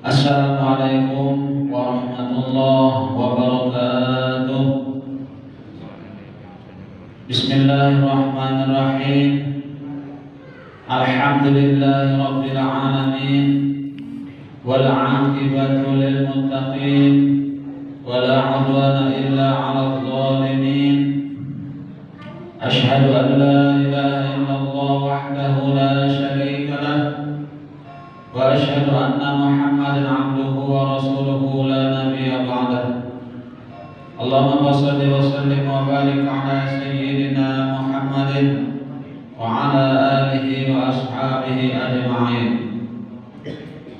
Assalamualaikum warahmatullahi wabarakatuh. Bismillahirrahmanirrahim. Alhamdulillahi rabbil alamin. Wal 'aqibatu lil muttaqin. Wala 'udwana illa 'alal zalimin. Asyhadu an la ilaha illallah wahdahu la syarika lah. Wa asyhadu anna Muhammadan 'abduhu wa rasuluhu la nabiyya ba'dah. Allahumma shalli wa sallim wa barik ala sayyidina Muhammadin wa ala alihi wa ashabihi ajma'in.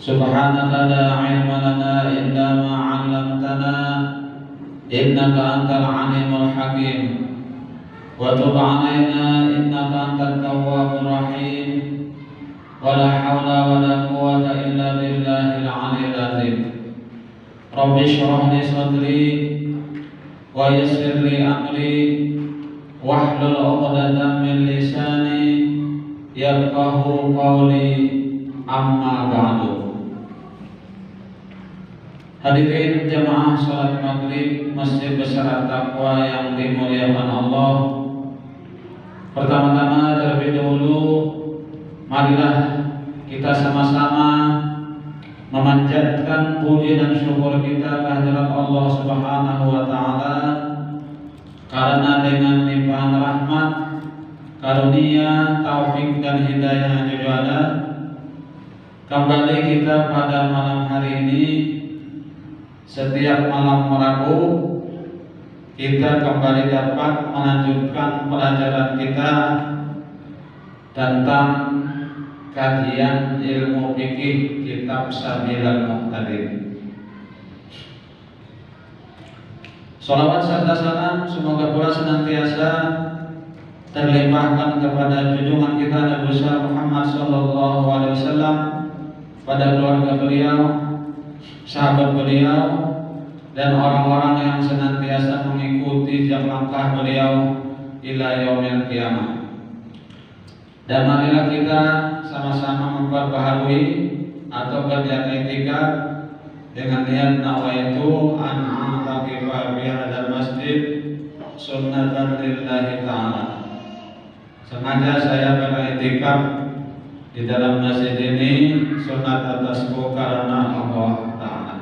Subhanaka la 'ilma lana illa ma 'allamtana innaka antal 'alimul hakim. Wa tub 'alaina innaka antat tawwabur rahim. Wala haula wala quwwata illa billahil 'aliyyil 'azim. Rabbi shrah li sadri wa yassir li amri wahlul 'uqdatam min lisani yafqahu qawli, amma ba'du. Hadirin jamaah salat maghrib Masjid Besar Taqwa yang dimuliakan Allah. Pertama-tama terlebih dahulu, marilah kita sama-sama memanjatkan puji dan syukur kita kehadirat Allah Subhanahu wa taala, karena dengan limpahan rahmat, karunia, taufik dan hidayah juga kembali kita pada malam hari ini. Setiap malam Rabu kita kembali dapat melanjutkan pelajaran kita tentang kajian ilmu fikih kitab Sabilal Muhtadin. Salawat serta salam semoga pula senantiasa terlimpahkan kepada junjungan kita Nabi besar Muhammad sallallahu alaihi wasallam, pada keluarga beliau, sahabat beliau, dan orang-orang yang senantiasa mengikuti jejak langkah beliau ila yaumil qiyamah. Dan marilah kita sama-sama memperbaharui atau kerja etika dengan niat nawaitu an a'taqifa bi hadzal masjid sunnatan lillahi ta'ala. Sengaja saya beriktikaf di dalam masjid ini sunat atasku karena Allah Ta'ala.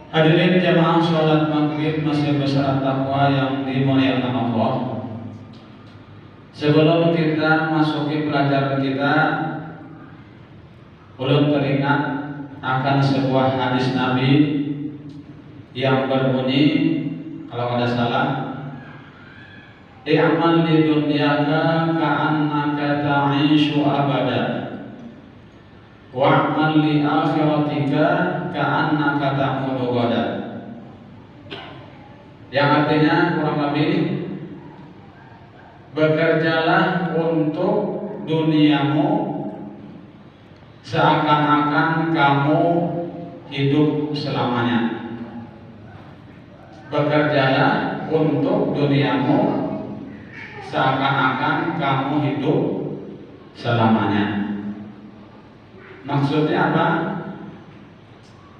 Hadirin jamaah sholat maghrib Masjid Besar Taqwa yang dimuliakan Allah. Sebelum kita masuki pelajaran kita, ulun teringat akan sebuah hadis Nabi yang berbunyi, kalau ada salah, i'mal li dunyaka ka'annaka ta'ishu abada wa'mal li akhiratika ka'annaka ta'mudu ghadan. Yang artinya kurang lebih, bekerjalah untuk duniamu seakan-akan kamu hidup selamanya. Bekerjalah untuk duniamu seakan-akan kamu hidup selamanya. Maksudnya apa?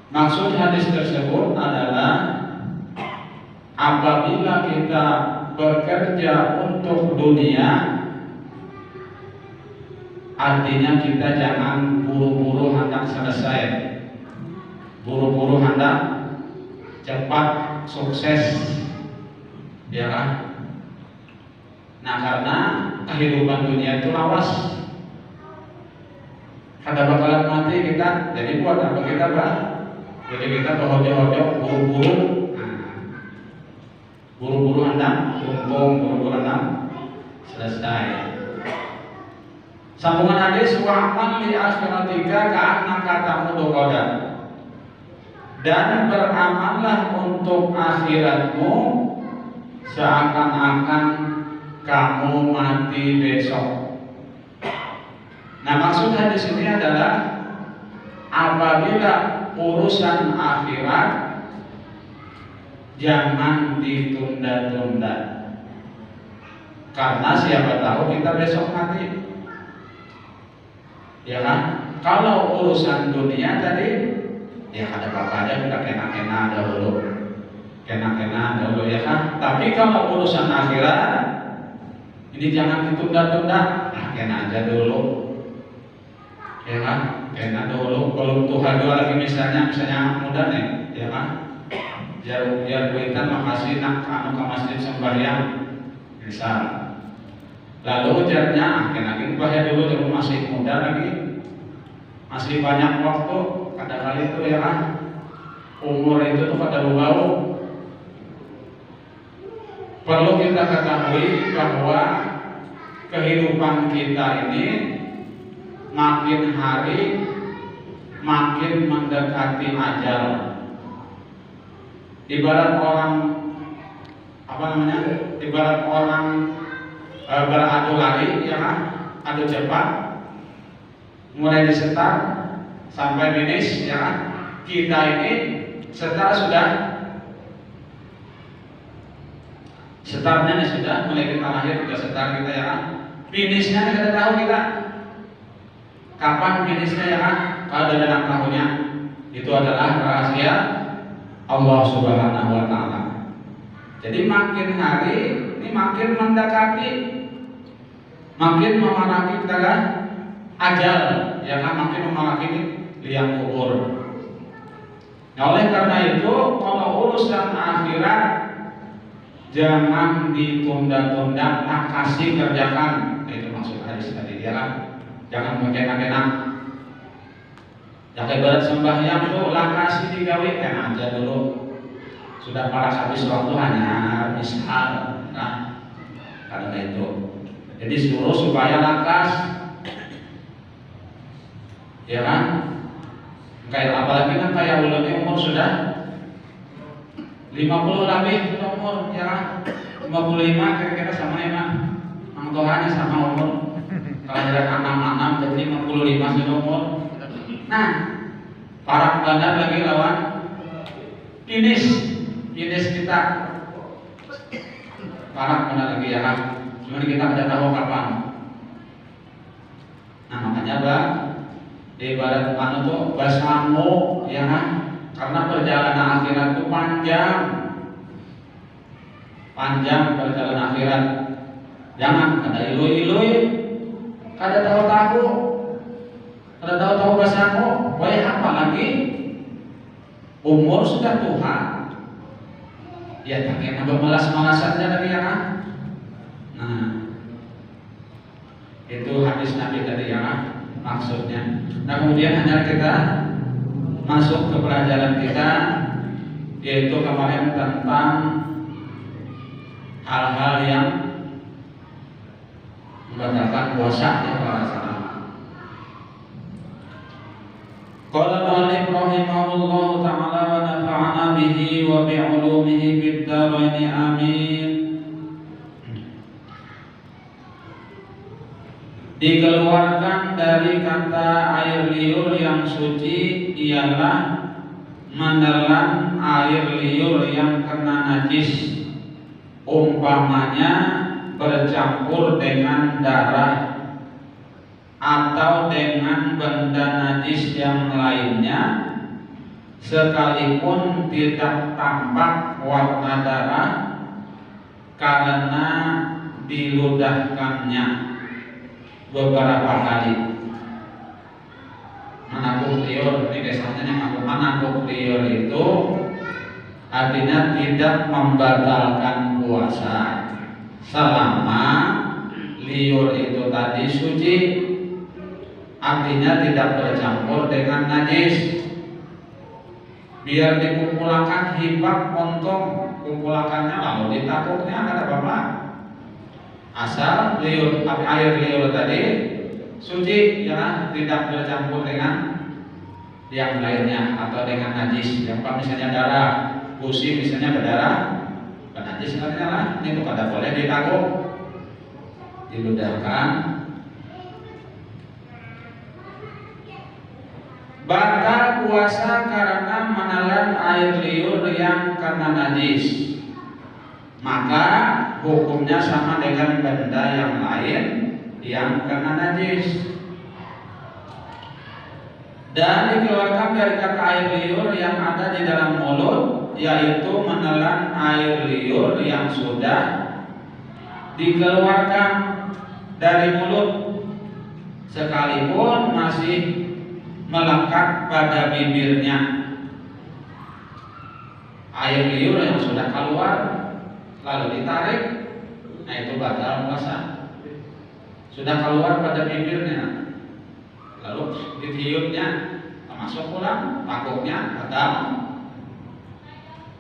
Maksud hadis tersebut adalah apabila kita bekerja untuk dunia, artinya kita jangan buru-buru hendak selesai, buru-buru hendak cepat sukses, ya kan? Nah, karena kehidupan dunia itu lawas, kada bakalan mati kita. Jadi buat apa kita, Pak? Jadi kita berhojo-hojo, buru-buru hendak untung, buru-buru hendak selesai. Sambungan hadis, wa'mal li akhiratika ka'annaka ta'mudu ghadan. Dan beramallah untuk akhiratmu seakan-akan kamu mati besok. Nah, maksud hadis ini adalah apabila urusan akhirat jangan ditunda-tunda, karena siapa tahu kita besok mati. ya kan? Kalau urusan dunia tadi, ya ada apa aja kita kena-kena dahulu, ya kan? Tapi kalau urusan akhirat, ini jangan ditunda-tunda, kena aja dulu, ya kan? Kena dulu. Kalau Tuhan dua lagi misalnya muda nih, ya kan? Biar duitan makasih nak kamu ke masjid sembahyang, misal. Lalu ujarnya, kena bahaya dulu, kalau masih muda lagi, masih banyak waktu. Kadang-kadang itu ya kan, umur itu tuh pada bau. Perlu kita ketahui bahwa kehidupan kita ini makin hari makin mendekati ajal. Ibarat orang ibarat orang beradu lari, ya kan? Adu cepat, mulai di start sampai finish, ya kan? Kita ini start sudah, startnya nih sudah, mulai kita lahir juga start kita, ya kan? Finishnya kita tahu kita kapan finishnya, ya kan? Kalau ada dalam tahunnya, itu adalah rahasia Allah Subhanahu wa Ta'ala. Jadi makin hari ini makin mendekati, makin memaraki kita ajal, ya kan? Makin memaraki liang kubur. Nah, oleh karena itu, kalau urusan akhirat jangan ditunda-tunda, kasih kerjakan. Itu maksud hadis tadi, ya kan? Jangan mengkena-kena. Jangan berat sembahyang tuh kasih digawe, kena aja dulu. Sudah paras habis waktu hanya misal, nah karena itu. Jadi suruh supaya lakas, ya kan? Kayak apalagi kan kayak ulama umur sudah 50 lebih sudah umur, ya kan? 55 kira-kira sama ya mah. Mang Tuhannya sama umur. Kalau dari 66 jadi 55 sudah umur. Nah, para bandar lagi lawan finish kita. Para bandar lagi, ya kan? Cuma kita tidak tahu kapan. Nah, makanya Bang, ibarat anu tuh basamu, ya kan? Karena perjalanan akhirat itu panjang perjalanan akhirat. Jangan ada ilui, kada tahu-tahu, basamu. Wah, apa lagi? Umur sudah Tuhan. Ya, tak kena bermalas-malasannya lagi, ya kan? Nah, itu hadis Nabi tadi, ya kan? Maksudnya. Nah, kemudian hanya kita masuk ke pelajaran kita, yaitu kemarin tentang hal-hal yang membatalkan puasa, ya para sahabat. Qala al-mu'allif rahimahullahu ta'ala wa nafa'ana bihi wa bi'ulumihi fid dharain amin. Dikeluarkan dari kata air liur yang suci ialah menelan air liur yang kena najis, umpamanya bercampur dengan darah atau dengan benda najis yang lainnya, sekalipun tidak tampak warna darah karena diludahkannya beberapa kali. Manakuk liur, ini biasanya manakuk liur itu artinya tidak membatalkan puasa selama liur itu tadi suci, artinya tidak bercampur dengan najis. Biar dikumpulkan hibak montong, kumpulakannya lalu ditakuknya ada apa-apa. Asal liur, air liur tadi suci, ya, tidak bercampur dengan yang lainnya atau dengan najis. Yang misalnya darah, busi misalnya berdarah, najis artinya lah, ini pada boleh ditakuk, diludahkan. Batal puasa karena menelan air liur yang kena najis, maka hukumnya sama dengan benda yang lain yang kena najis. dan dikeluarkan dari kata air liur yang ada di dalam mulut, yaitu menelan air liur yang sudah dikeluarkan dari mulut sekalipun masih melekat pada bibirnya. Air liur yang sudah keluar lalu ditarik, nah itu batal puasa. Sudah keluar pada bibirnya lalu ditiupnya masuk pulang, takutnya batal.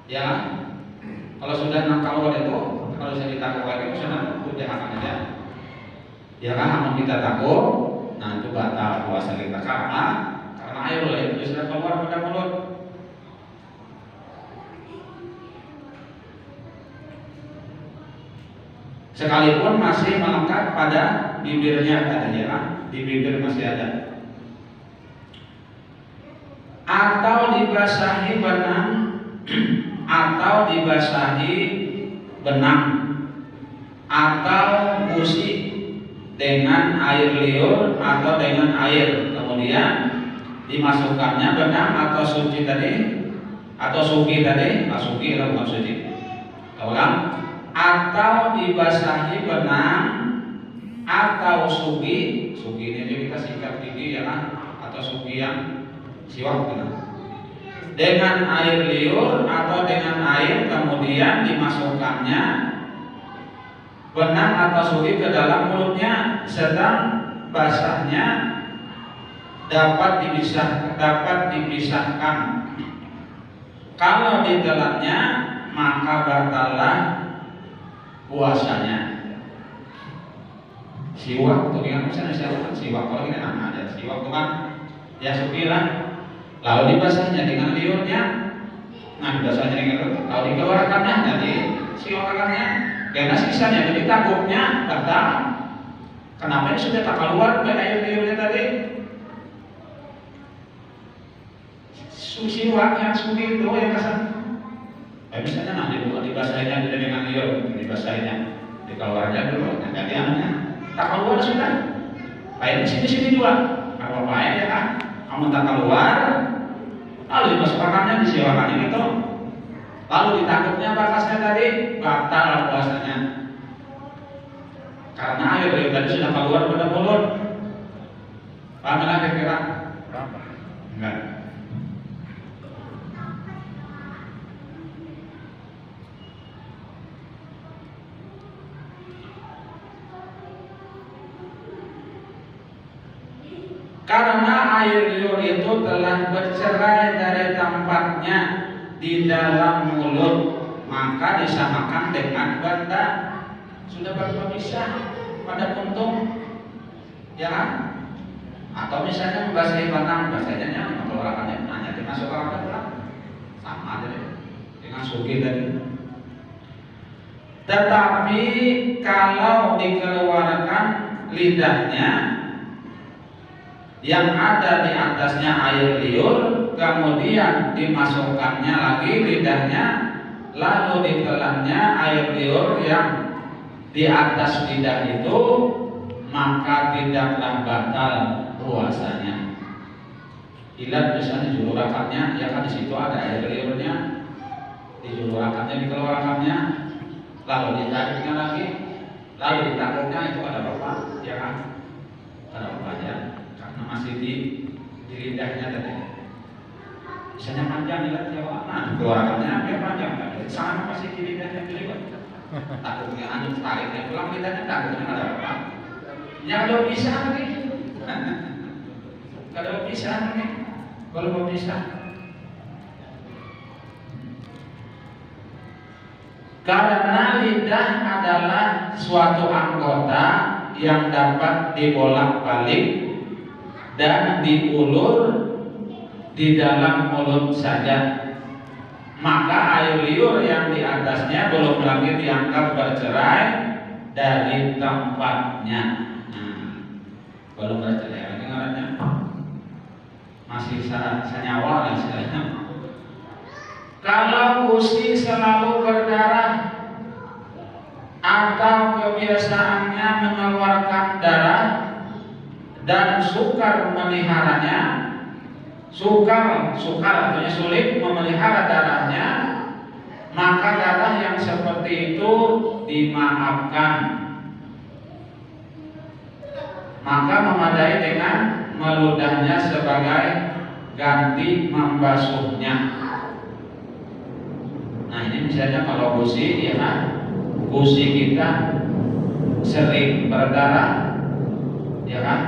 Ya, kalau sudah keluar itu, kalau saya ditakut lagi sudah akan aja. Ya kan, kalau kita takut, nah itu batal puasa kita karena air liur itu sudah keluar pada mulut. Sekalipun masih melekat pada bibirnya katanya, di bibir masih ada. Atau dibasahi benang atau dibasahi benang atau busi dengan air liur atau dengan air, kemudian dimasukkannya benang atau suci tadi atau suki tadi, suki atau bukan suci. Ulang, atau dibasahi benang atau suki ini juga kita singkat gigi ya kan, atau suki yang siwak dengan air liur atau dengan air, kemudian dimasukkannya benang atau suki ke dalam mulutnya, sedang basahnya dapat dipisahkan. Kalau ditelannya maka batallah puasanya. Siwak tuh kan misalnya siwak, kalau ini ada siwak tuh kan ya sukilah, lalu dibasahnya dengan liurnya, nah dibasahnya dengan liur, lalu dikeluarkannya dari siwakannya, karena sisanya jadi takutnya batal. Kenapa ini sudah tak keluar ke air liurnya tadi? Siwak yang suki itu yang kasar. Misalnya nanti dibasahinya dengan liur, dibasahinya, dikeluarnya dulu, nanti anunya tak keluar sudah. Baik di sini juga, apa baik ya kan? Kamu tak keluar, lalu dimasukkannya, disiwakannya itu, lalu ditakutnya bakasnya tadi, batal puasanya. Karena air liur tadi sudah keluar pada mulut. Paham lah kira-kira? Enggak. Karena air liur itu telah bercerai dari tempatnya di dalam mulut, maka disamakan dengan benda sudah berpisah pada puntung, ya kan? Atau misalnya membasahi batang, bahasanya mengeluarkannya hanya dimasuk ke dalam, sama aja dengan suki tadi. Tetapi kalau dikeluarkan lidahnya yang ada di atasnya air liur, kemudian dimasukkannya lagi lidahnya, lalu ditelannya air liur yang di atas lidah itu, maka tidaklah batal puasanya. Ilat misalnya julurakannya, ya kan di situ ada air liurnya, dijulurakannya, dikeluarkannya, lalu ditariknya lagi, lalu ditakutnya itu ada apa? Ya kan? Ada apa aja? Masih di lidahnya tadi. Misalnya panjang lihat Jawa, nah keluarannya biar panjang, sama masih di lidahnya juga. Takutnya anu tariknya pulang lidahnya, takutnya ada apa? Ya kalau bisa lagi, kalau bisa lagi, kalau mau bisa. Karena lidah adalah suatu anggota yang dapat dibolak-balik dan diulur di dalam mulut saja, maka air liur yang di atasnya belum lagi dianggap bercerai dari tempatnya. Belum bercerai lagi ngarannya, masih senyawa istilahnya. Kalau gusi selalu berdarah atau kebiasaannya mengeluarkan darah dan sukar meliharanya, sukar artinya sulit memelihara darahnya, maka darah yang seperti itu dimaafkan. Maka memadai dengan meludahnya sebagai ganti membasuhnya. Nah ini misalnya kalau gusi, ya kan, gusi kita sering berdarah, ya kan,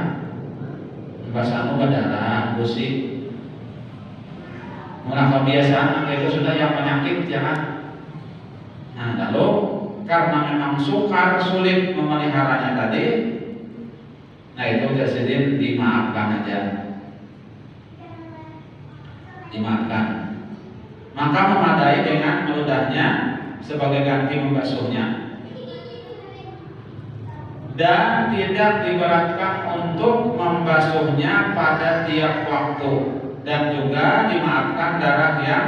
membasuh berdarah, gusi. Mulai kebiasaan itu sudah yang penyakit, ya kan. Nah lalu karena memang sukar sulit memeliharanya tadi, nah itu tersedia dimaafkan aja, dimaafkan. Maka memadai dengan meludahnya sebagai ganti membasuhnya, dan tidak diberatkan untuk membasuhnya pada tiap waktu, dan juga dimaafkan darah yang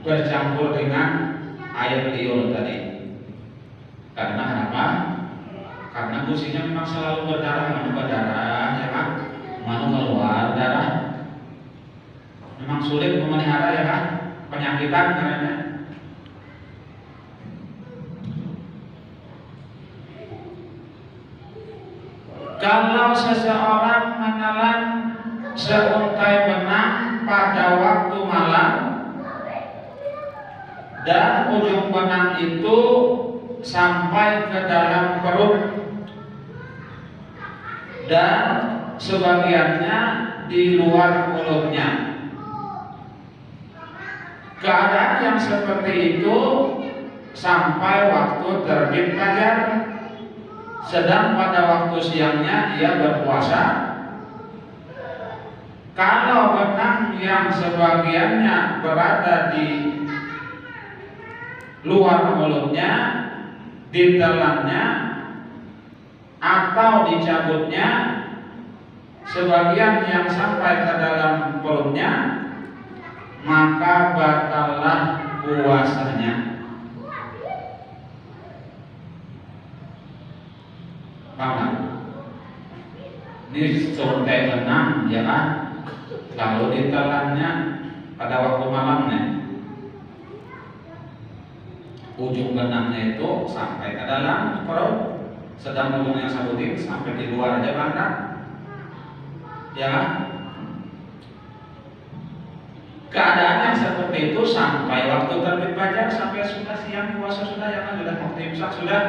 bercampur dengan air liur tadi. Karena apa? Karena gusinya memang selalu berdarah, ya kan? Manu keluar darah, memang sulit memelihara, ya kan? Penyakitan karena. Kalau seseorang menelan seuntai benang pada waktu malam dan ujung benang itu sampai ke dalam perut dan sebagiannya di luar mulutnya, keadaan yang seperti itu sampai waktu terbit fajar, sedang pada waktu siangnya ia berpuasa. Kalau benang yang sebagiannya berada di luar mulutnya, ditelannya atau dicabutnya, sebagian yang sampai ke dalam perutnya, maka batallah puasanya. Paham? Ini suntai benang, ya kan? Lalu ditelannya pada waktu malamnya, ujung benangnya itu sampai ke dalam perut, sedang ujung yang sabutin sampai di luar aja bandar, ya. Keadaan yang seperti itu sampai waktu terbit fajar, sampai sudah siang puasa sudah, ya kan, sudah waktu imsak sudah.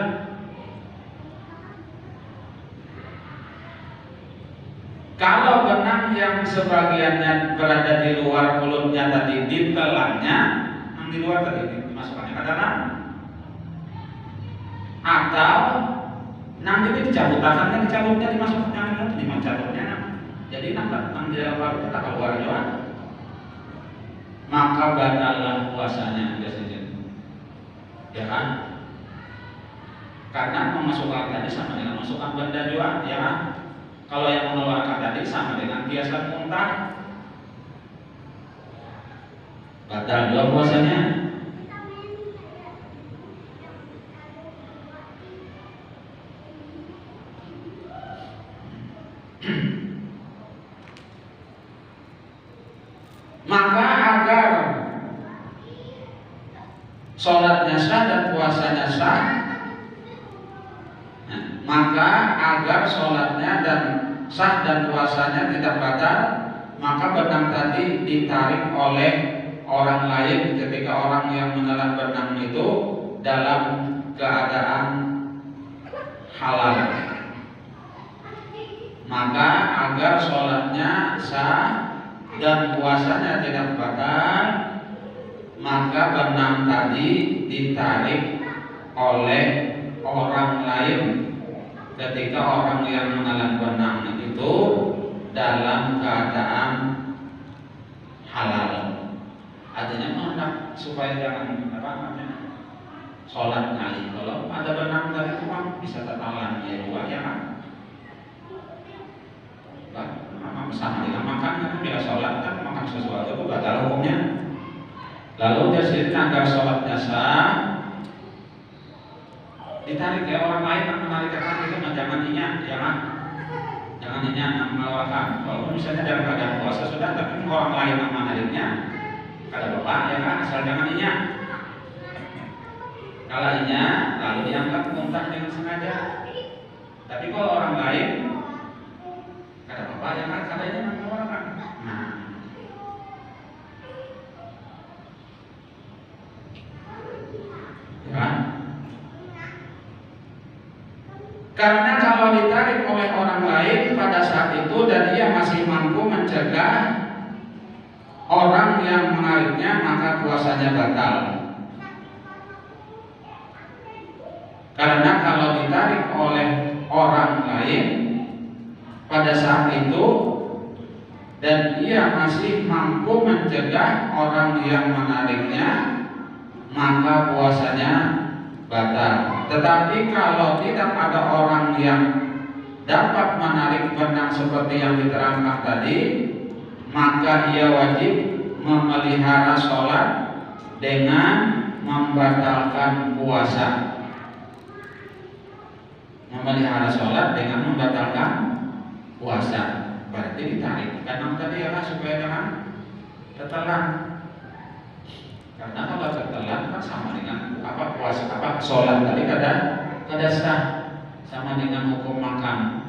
Kalau benang yang sebagiannya berada di luar mulutnya tadi ditelannya, yang di luar tadi dimasukkannya ke dalam, atau nang ini dicabutnya dimasukkannya dicabutnya, jadi nang di dalam tak keluar juga, maka batallah puasanya, ya kan? Karena memasukkan tadi sama dengan masukkan benda juga, ya kan? Kalau yang mengeluarkan tadi sama dengan biasa muntah, batal juga puasanya. Maka agar sholatnya sah dan puasanya sah, maka agar sholatnya dan sah dan puasanya tidak batal, maka benang tadi ditarik oleh orang lain ketika orang yang menelan benang itu dalam keadaan halal. Maka agar sholatnya sah dan puasanya tidak batal, maka benang tadi ditarik oleh orang lain ketika orang yang menelan benang itu dalam keadaan halal. Artinya mengendak supaya jangan sholat kali. Kalau ada benang tadi itu bisa tertalan ya juga, ya kan? Sama dengan makan kan, bila sholat kan makan sesuatu itu batal hukumnya. Lalu dia sendiri agar sholatnya sah, ditarik ya orang lain yang menarik itu, jangan niat, jangan jangan mengeluarkan. Kalau misalnya dalam keadaan puasa sudah, tapi orang lain yang menariknya, kada bapak ya kan, asal jangan inya. Kalau inya, lalu diangkat kontak dengan sengaja. Tapi kalau orang lain, kada bapak ya kan, kada inya mengeluarkan. Nah, ya kan? Karena kalau ditarik oleh orang lain pada saat itu dan dia masih mampu mencegah orang yang menariknya, maka puasanya batal. Karena kalau ditarik oleh orang lain pada saat itu dan ia masih mampu mencegah orang yang menariknya, maka puasanya batal. Tetapi kalau tidak ada orang yang dapat menarik benang seperti yang diterangkan tadi, maka ia wajib memelihara sholat dengan membatalkan puasa. Memelihara sholat dengan membatalkan puasa, berarti ditarik. Karena tadi ya supaya jangan tertelan. Karena kalau tertelan kan sama dengan apa puasa apa sholat tadi kada sah, sama dengan hukum makan.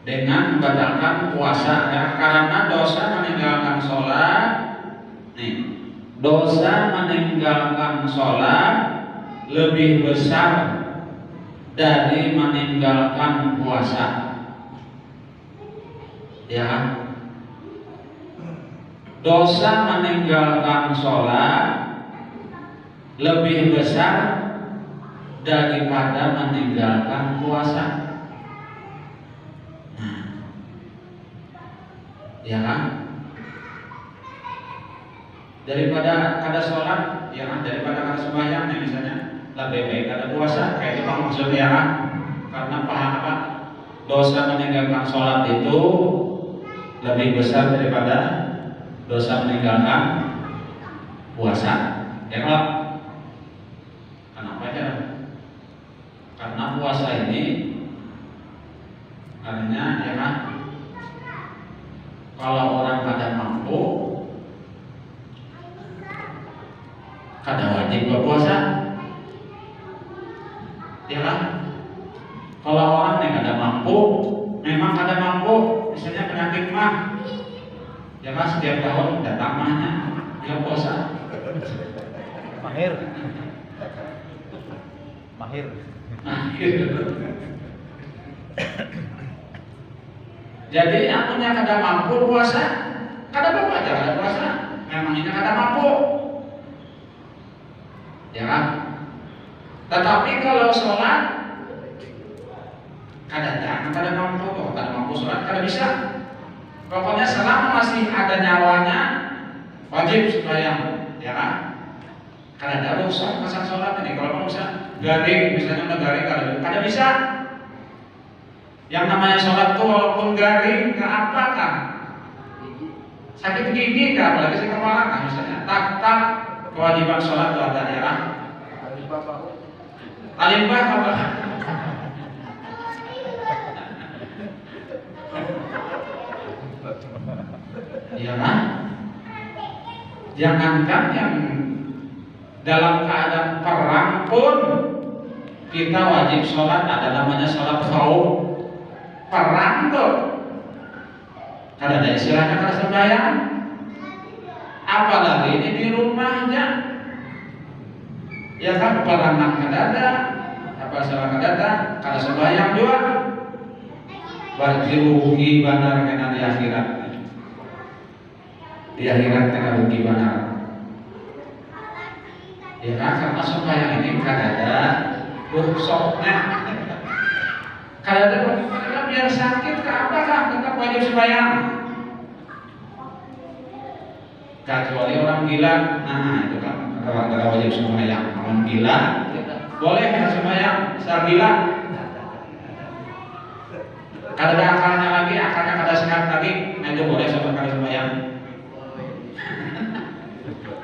Dengan membatalkan puasa ya, karena dosa meninggalkan sholat nih. Dosa meninggalkan sholat lebih besar dari meninggalkan puasa, ya. Dosa meninggalkan sholat lebih besar daripada meninggalkan puasa, ya kan? Daripada kada sholat, ya kan? Daripada kada sembahyang, nih misalnya, lebih baik kada puasa, kayak itu maksudnya kan? Karena paham apa? Dosa meninggalkan sholat itu lebih besar daripada dosa meninggalkan puasa, ya kan? Kenapa aja? Karena puasa ini artinya, ya kan? Kalau orang kada mampu, kada wajib berpuasa, ya kan? Kalau orang yang kada mampu, memang kada mampu, misalnya penyakit mah, ya kan, setiap tahun datang mahnya, dia puasa. Mahir. Jadi anunya kada mampu puasa, kada apa aja kada puasa, memang ini kada mampu, ya kan? Tetapi kalau sholat kada mampu sholat, kada bisa. Pokoknya selama masih ada nyawanya wajib sembahyang, ya kan? Kada ada rusak pasang sholat ini. Kalau mau bisa garing, misalnya udah garing kada bisa. Yang namanya sholat tuh walaupun garing, nggak apa kan? Sakit gigi kan, apalagi sakit kepala kan misalnya. Tak kewajiban sholat itu ada, ya kan? Alimbah apa? Ya kan? Jangankan yang dalam keadaan perang pun kita wajib sholat, ada namanya sholat khauf. Perang tuh kada ada istilahnya kada sembahyang, apalagi ini di rumahnya, ya kan? Peperangan kada ada, apa salah kada ada, kada sembahyang juga, berarti rugi benar kena di akhirat. Di akhirat kena rugi benar, ya kan? Karena sembahyang ini kada ada rukshohnya, kada ada bagaimana biar sakit ke apakah tetap wajib sembahyang. Kecuali orang gila, nah itu kan kada wajib sembahyang. Orang gila boleh kada sembahyang, asal gila. Kada ada akalnya lagi, akalnya kada sehat lagi, nah itu boleh sama kali sembahyang.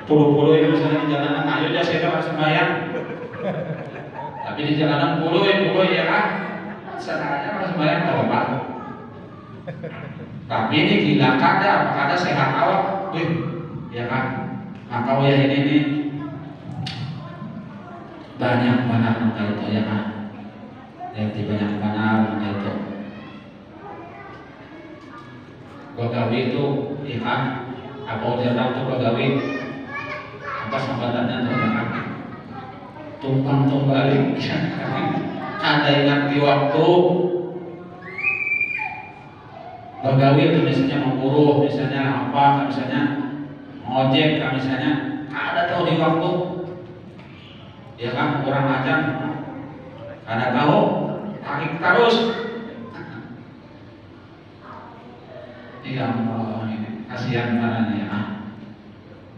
Puluh-puluh itu misalnya di jalanan, ayo aja saya harus sembahyang. Tapi di jalanan puluh ya kan, sengaja harus sembahyang tak apa. Tapi ini gila kada sehat awak, ya kan? Maka ya ini nih banyak benar itu ya kan? Jadi banyak benar itu. Pegawai itu, ya kan? Apa udah tahu tuh pegawai? Apa sambatannya tuh ya kan? Tumpang balik. Ada ingat di waktu pegawai itu misalnya memburuh, misalnya apa, misalnya ngojek, misalnya ada tahu di waktu, ya kan? Kurang ajar, ada tahu, tarik terus. Ya Allah, ini kasihan banget ya.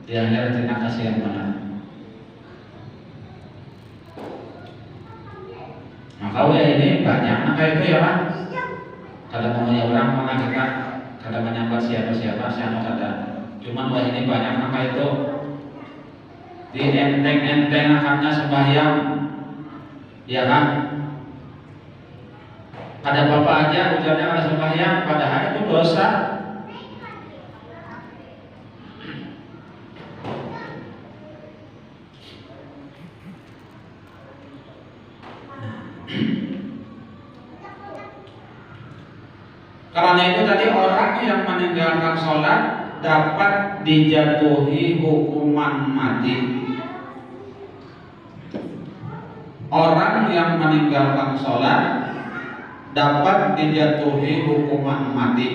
Di akhir tidak kasihan banget. Maka ya ini banyak maka itu ya kan. Kalau namanya orang mana kita kada menyambat siapa kada. Cuman wah ini banyak maka itu di enteng akannya sembahyang, ya kan? Kada apa-apa aja ujarnya kada sembahyang, padahal itu dosa. Karena itu tadi orang yang meninggalkan sholat dapat dijatuhi hukuman mati. Orang yang meninggalkan sholat dapat dijatuhi hukuman mati.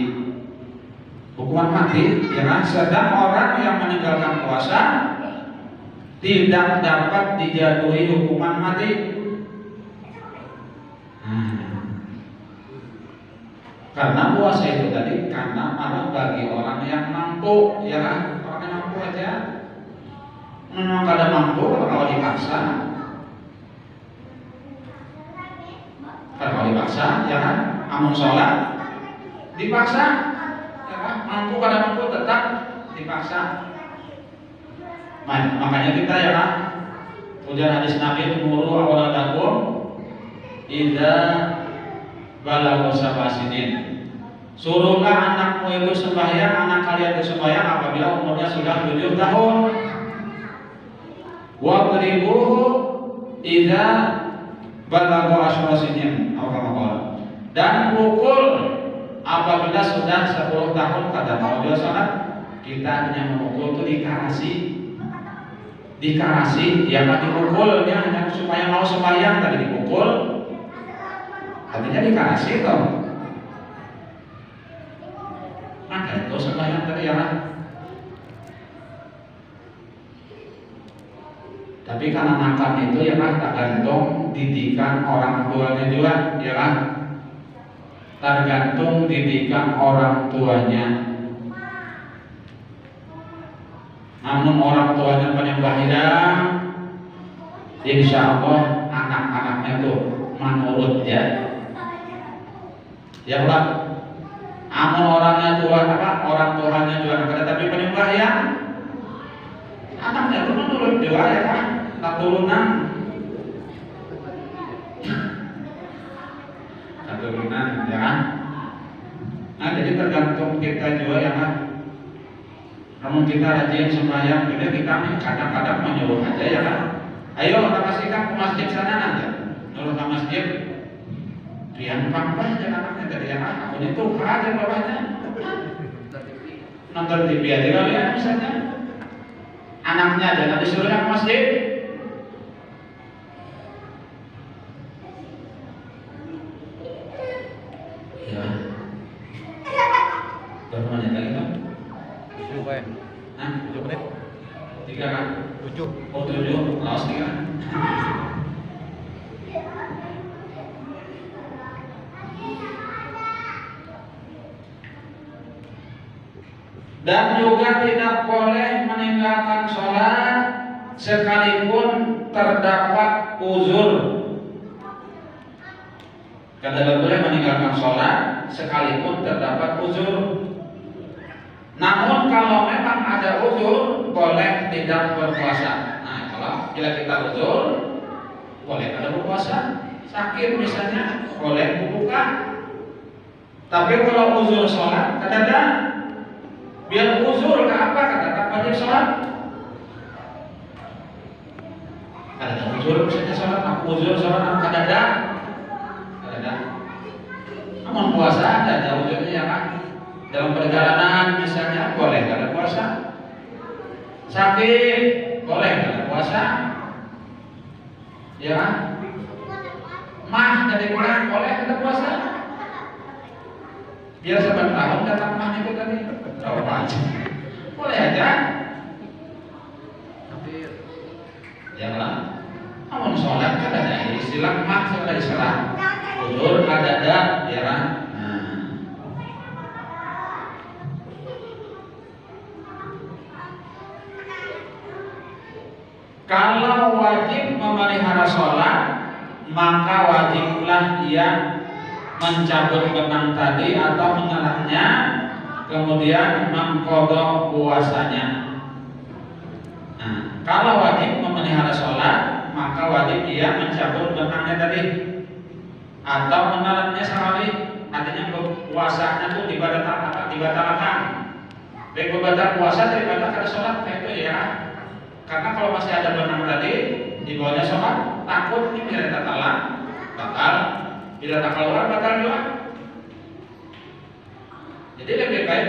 Hukuman mati, ya kan? Sedang orang yang meninggalkan puasa tidak dapat dijatuhi hukuman mati. Karena puasa itu tadi karena ada bagi orang yang mampu, ya kan? Orang yang mampu aja. Memang kada mampu kalau dipaksa. Kalau dipaksa, ya kan? Amun sholat dipaksa, ya kan? Mampu kada mampu tetap dipaksa. Makanya kita ya kan? Ujar hadis Nabi umuru awaladakum idza balagha sab'asinin. Suruhlah anakmu itu sembahyang, anak kalian itu sembahyang apabila umurnya sudah 7 tahun. Wadribuhu idza balagha asyra sinin. Dan pukul apabila sudah 10 tahun. Kata mau dia sholat, kita hanya memukul itu dikarasi, ya kan dipukul, dia hanya supaya mau sembahyang tadi dipukul. Artinya dikarasi toh. Maka itu sembahyang tadi ya kan. Tapi karena makan itu ya kan tergantung didikan orang tuanya juga, ya kan. Tergantung didikan orang tuanya. Namun orang tuanya penyembahidang, insya Allah anak-anaknya tuh menurut ya. Ya Allah, amun orangnya Tuhan orang Tuhannya juga kada tapi penyembah ya, anaknya itu menurut juga ya kan, keturunan ya kan. Nah jadi tergantung kita juga ya kan. Namun kita rajin sembahyang, jadi kita kadang-kadang menyuruh aja ya kan. Ayo kita pastikan ke masjid sana aja, nyuruh ke masjid. Rian pambah aja anaknya dari anak, aku itu aja bapaknya nonton TV aja kali ya misalnya. Anaknya aja nanti suruh ke masjid. Ya. Berapa menit lagi Pak? 7 Pak. 7 menit. 3 kan? 7. Oh 7, laos 3. Dan juga tidak boleh meninggalkan sholat sekalipun terdapat uzur. Tidak boleh meninggalkan sholat sekalipun terdapat uzur. Namun kalau memang ada uzur, boleh tidak berpuasa. Nah, kalau bila kita uzur, boleh kada berpuasa. Sakit misalnya, boleh berbuka. Tapi kalau uzur sholat, kada. Biar uzur ke apa kata tak wajib sholat. Kada uzur misalnya sholat, aku uzur sholat, aku kada. Namun puasa ada uzurnya ya kan. Dalam perjalanan misalnya boleh kada puasa. Sakit boleh kada puasa. Ya kan? Mah dari bulan boleh kada puasa. Biar 9 tahun datang mah itu tadi. Berapa aja. Boleh aja. Ya kan? Namun sholat kan ada istilah mah sudah istilah. Uzur ada ya kan? Kalau wajib memelihara sholat, maka wajiblah ia mencabut benang tadi atau menyalahnya, kemudian mengqadha puasanya. Nah, kalau wajib memelihara sholat, maka wajib ia mencabut benangnya tadi atau menalannya sekali. Artinya puasanya itu dibatalkan. Baik berbatal puasa daripada kada sholat kayak itu ya. Karena kalau masih ada benang tadi di bawahnya sholat, takut ini bila tatalan batal, bila tak keluar batal juga. Jadi lebih baik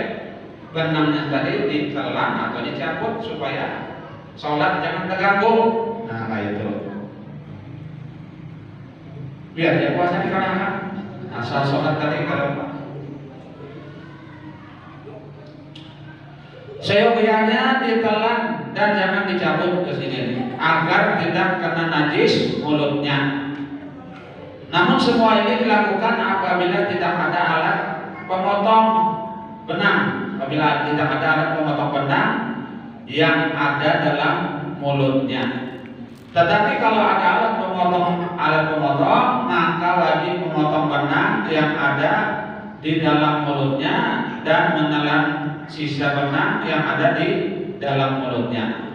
benangnya tadi ditelan atau dicabut supaya sholat jangan terganggu. Nah kayak itu. Biar dia puasa dikarenakan asal sholat tadi kalau seyogianya ditelan dan jangan dicabut ke sini agar tidak kena najis mulutnya. Namun semua ini dilakukan apabila tidak ada alat pemotong benang. Apabila tidak ada alat pemotong benang yang ada dalam mulutnya. Tetapi kalau ada alat pemotong, maka wajib memotong benang yang ada di dalam mulutnya dan menelan sisa benang yang ada di dalam mulutnya.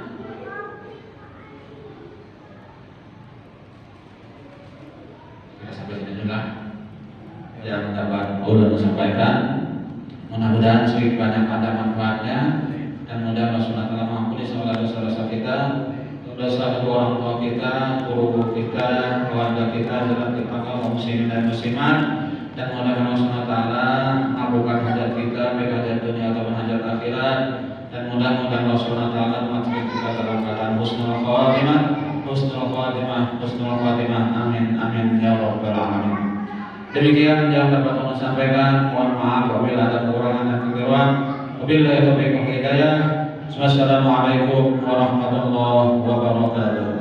Kita sampai sini juga yang dapat ulun sampaikan. Mudah-mudahan sedikit banyak ada manfaatnya dan mudah-mudahan Allah Subhanahu wa taala mengampuni segala dosa-dosa kita, dosa kedua orang tua kita, guru kita, keluarga kita, jalan kita kaum muslimin dan muslimat. Dan mudah-mudahan Allah Subhanahu wa taala mengabulkan hajat kita, baik hajat dunia atau hajat akhirat. Dan mudah-mudahan Allah Subhanahu wa taala memastikan kita dalam keadaan husnul khatimah, husnul khatimah. Amin amin ya rabbal alamin. Demikian yang dapat kami sampaikan. Mohon maaf apabila ada kekurangan dan kekeliruan. Wabillahi taufiq wal hidayah. Wassalamualaikum warahmatullahi wabarakatuh.